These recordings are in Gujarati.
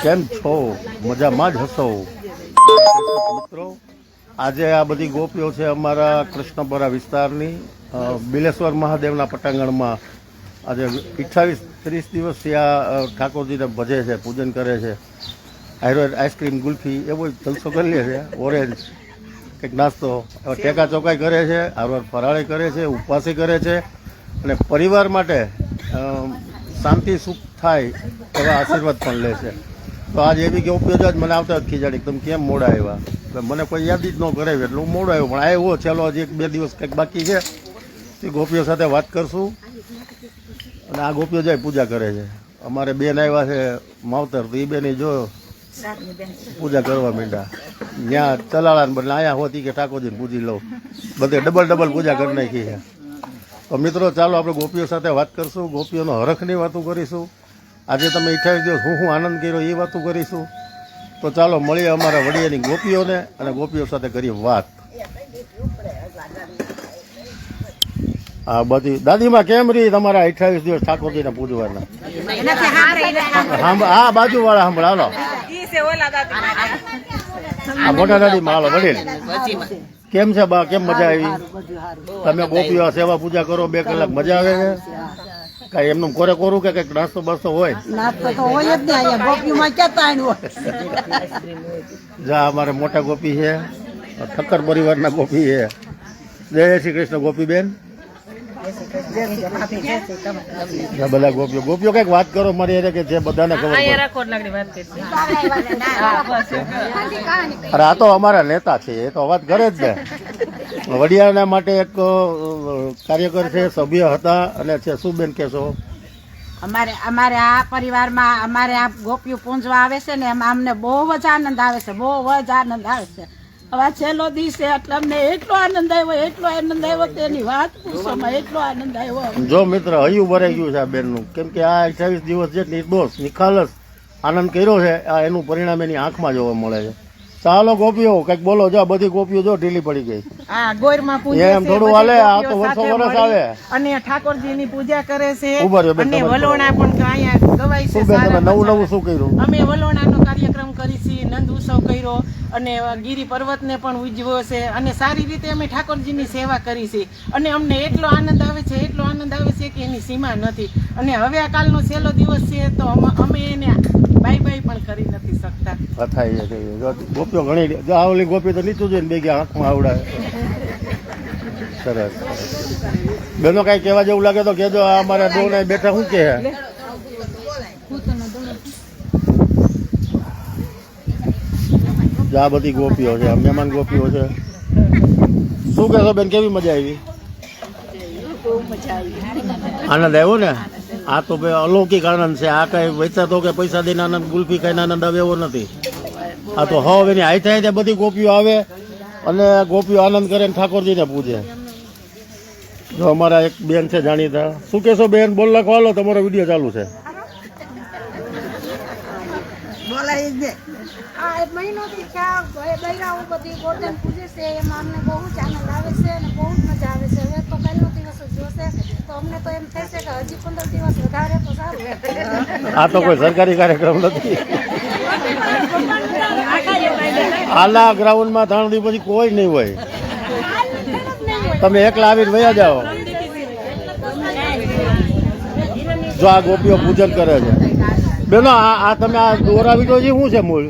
કેમ છો? મજામાં જ હશો મિત્રો? આજે આ બધી ગોપીઓ છે અમારા કૃષ્ણપરા વિસ્તારની બિલેશ્વર મહાદેવના પટાંગણમાં. આજે 28-30 દિવસથી આ ઠાકોરજીને ભજે છે, પૂજન કરે છે. આઈસ્ક્રીમ, ગુલ્ફી એવો જલસો કરી લે છે. ઓરેન્જ કંઈક નાસ્તો, ટેકા ચોકાઈ કરે છે, હારવાર ફરાળી કરે છે, ઉપવાસી કરે છે અને પરિવાર માટે શાંતિ સુખ થાય એવા આશીર્વાદ પણ લે છે. તો આજે એવી ગોપીઓ જ મને આવતા જ ખીજાડી એકદમ કેમ મોડા આવ્યા, મને કોઈ યાદ જ ન કરાવી એટલે હું મોડો આવ્યો. પણ આવ્યો, ચાલો હજી 1-2 દિવસ કંઈક બાકી છે, એ ગોપીઓ સાથે વાત કરશું. અને આ ગોપીઓ જાય પૂજા કરે છે. અમારે બેન આવ્યા છે માવતર, તો એ બેન જો પૂજા કરવા માંડ્યા. ત્યાં ચલાળા બદલે અહીંયા હોતી કે ઠાકોરજીને પૂજી લઉં, બધે ડબલ પૂજા કરી નાખી છે. તો મિત્રો ચાલો આપણે ગોપીઓ સાથે વાત કરશું, ગોપીઓનો હરખની વાતો કરીશું. આજે તમે 28 દિવસ હું આનંદ કર્યો એ વાતો કરીશું. તો ચાલો મળીએ અમારા વડિયાની ગોપીઓને અને ગોપીઓ સાથે કરીએ વાત. હા બધી દાદીમાં કેમ રહી તમારા 28 દિવસ ઠાકોરજીને પૂજવાના? હા બાજુ વાળા સાંભળ, હાલો આ મોટા દાદીમાં હાલો વડીલ. કેમ છે બા, કેમ મજા આવી? તમે ગોપીઓ સેવા પૂજા કરો 2 કલાક, મજા આવે છે? કઈ એમનું કોરે કોરું કે કઈક નાસ્તો બાસ્તો હોય? નાસ્તો તો હોય જ ને, અહીંયા ગોપીમાં ક્યાં તાણ હોય. જા અમારે મોટા ગોપી છે, ઠક્કર પરિવારના ગોપી છે. જય શ્રી કૃષ્ણ ગોપી બેન. બધા ગોપીઓ કઈક વાત કરો મારી કે જે બધાને ખબર. અરે આ તો અમારા નેતા છે, એ તો અવાજ કરે જ ને. વડિયાના માટે એક કાર્યકર છે, સભ્ય હતા અને છે. શું બેન કહેશો? અમારે આ પરિવારમાં અમારે આ ગોપીઓ પૂંજવા આવે છે ને, એમાં અમને બહુ જ આનંદ આવે છે, બહુ જ આનંદ આવે છે. હવે છેલ્લો દિવસ છે એટલે અમને એટલો આનંદ આવ્યો તેની વાત પૂછવામાં, એટલો આનંદ આવ્યો. જો મિત્ર હૈયું ભરાઈ ગયું છે આ બેનનું, કેમ કે આ 28 દિવસ જે નિર્દોષ નિખાલસ આનંદ કર્યો છે, આ એનું પરિણામ એની આંખમાં જોવા મળે છે. ચાલો ગોપીઓ કઈક બોલો. જો બધી ગોપીઓ જો ઢીલી પડી ગઈ. હા, ગોરમાં પૂજે એમ થોડું હાલે, આ તો વર્ષો વર્ષ આવે અને ઠાકોરજીની પૂજા કરે છે. અને વલોણા પણ અહીંયા ગવાય છે. નવું શું કર્યું? અમે વલોણાનો કાર્યક્રમ કરી છે, નંદ ઉત્સવ કર્યો અને ગિરી પર્વતને પણ ઉજવ્યો છે અને સારી રીતે અમે ઠાકોરજીની સેવા કરી છે અને અમને એટલો આનંદ આવે છે કે એની સીમા નથી. અને હવે આ કાલનો છેલ્લો દિવસ છે તો અમે એને બાય પણ કરી નથી શકતા. ગોપીઓ ઘણી આવલી ગોપી તો નીચું જોઈને બે ગયા આંખમાં આવડાય. સરસ બેનો કઈ કહેવા જેવું લાગે તો કેજો. આ અમારા ડોને બેઠા શું કે આ બધી ગોપીઓ છે, મહેમાન ગોપીઓ છે. શું કહેશો બેન, કેવી મજા આવી? આનંદ આવ્યો ને? આ તો ભાઈ અલૌકિક આનંદ છે. આ કઈ વૈસા તો કે પૈસા દઈને આનંદ, ગુલ્ફી ખાઈને આનંદ આવે એવો નથી. આ તો હવે એની હાઈ થાય બધી ગોપીઓ આવે અને ગોપીઓ આનંદ કરે ઠાકોરજીને પૂજે. જો અમારા એક બેન છે જાણીતા. શું કહેશો બેન? બોલ લખો, હાલો તમારો વિડીયો ચાલુ છે. એક મહિનોથી બૈરાઓ બધી ગોર્ધન પૂજે છે, એમાં અમને બહુ જ આનંદ આવે છે અને બહુ જ મજા આવે છે. હવે તો પહેલો દિવસ જ જોશે તો અમને તો એમ થશે કે હજી 15 દિવસ વધારે તો સારું. આ તો કોઈ સરકારી કાર્યક્રમ નથી. આલા ગ્રાઉન્ડમાં 3 દિવસ પછી કોઈ નહીં હોય. તમે એકલા આવીને વયા જાઓ. જો આ ગોપીઓ પૂજન કરે છે. બેનો આ તમે આ દોરા વિડો છે શું છે મૂળ?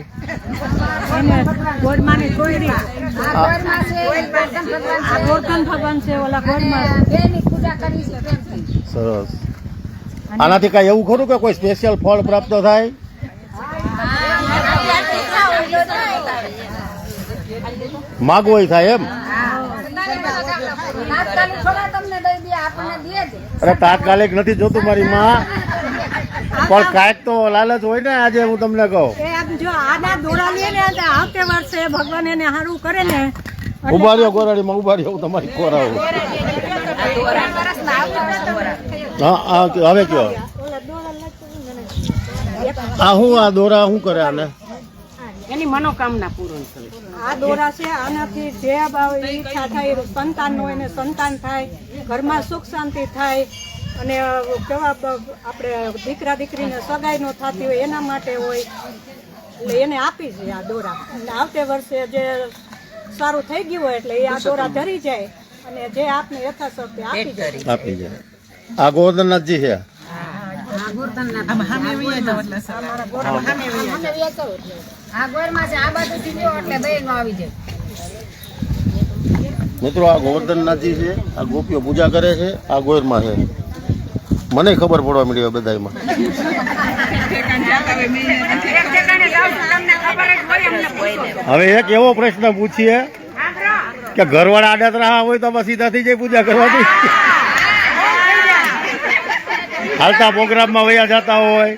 સરસ. આનાથી કઈ એવું ખરું કે કોઈ સ્પેશિયલ ફળ પ્રાપ્ત થાય? માગવો થાય એમ? અરે તાત્કાલિક નથી જોતું મારી માં, પણ કાંઈક તો લાલચ હોય ને. આજે હું તમને કહું, જો આના દોરા લે ને આવતે વર્ષે ભગવાન એને સારું કરે ને. ઉભા રહ્યો ગોરાડીમાં, ઉભા રહ્યો, હું તમારી ખોરાવું. હા હવે કયો આ હું આ દોરા શું કરે? આને એની મનોકામના પૂર્ણ કરે. આ દોરા છે, આનાથી જે ઈચ્છા થાય સંતાન હોય ને સંતાન થાય, ઘરમાં સુખ શાંતિ થાય અને કેવા આપણે દીકરા દીકરીને સગાઈ ન થતી હોય એના માટે હોય એટલે એને આપી છે આ દોરા. અને આવતે વર્ષે જે સારું થઈ ગયું હોય એટલે એ આ દોરા ધરી જાય અને જે આપને યથાશક્તિ આપી જાય. આપી જાય. આ ગોવર્ધનનાથજી છે. મિત્રો આ ગોવર્ધનનાથજી છે. આ ગોપીઓ પૂજા કરે છે. આ ગોયરમાં છે. મને ખબર પડવા મળી બધામાં. હવે એક એવો પ્રશ્ન પૂછીએ કે ઘરવાળા આડત રહ્યા હોય તો બસ સીધા થઈ જાય પૂજા કરવાથી. હાલતા પ્રોગ્રામમાં વયા જતા હોય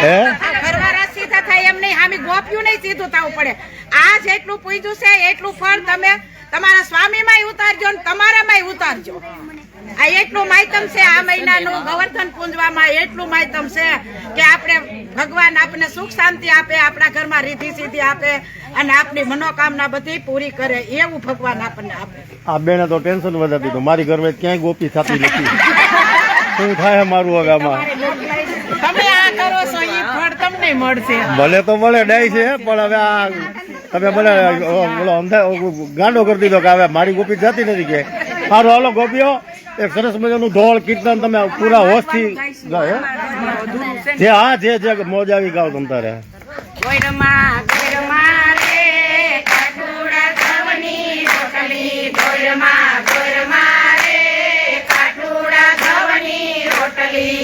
હે ઘરવાળા સીધા થાય એમ નહીં, આમે ગોપ્યું નહીં સીધું થવું પડે. આ જેટલું પૂજ્યું છે એટલું ફળ તમે તમારા સ્વામીમાંય ઉતારજો ને તમારામાંય ઉતારજો. આ એટલું માયતમ છે આ મહિનાનું ગોવર્ધન પૂજવામાં. એટલું માયતમ છે કે આપણે ભગવાન આપણને સુખ શાંતિ આપે, આપણા ઘરમાં રીતિ સીધી આપે અને આપણી મનોકામના બધી પૂરી કરે એવું ભગવાન આપણને આપે. આ બેને તો ટેન્શન વધારી દીધું. મારી ઘરમાં ક્યાંય ગોપી થતી નથી. શું થાય મારું હવે આમાં? તમે આ કરો છો એ ફળ તમને મળશે. ભલે તો મળે ડાય છે પણ હવે આ તમે ભલે બોલો ગાંડો કરી દીધો કે હવે મારી ગોપી જતી નથી કે સારું હાલો ગોપીઓ એક સરસ મજાનું ઢોળ કીર્તન તમે પૂરા હોશથી ગાઓ. જે હા જે મોજ આવી ગાઓ તમ તારે. રોટલી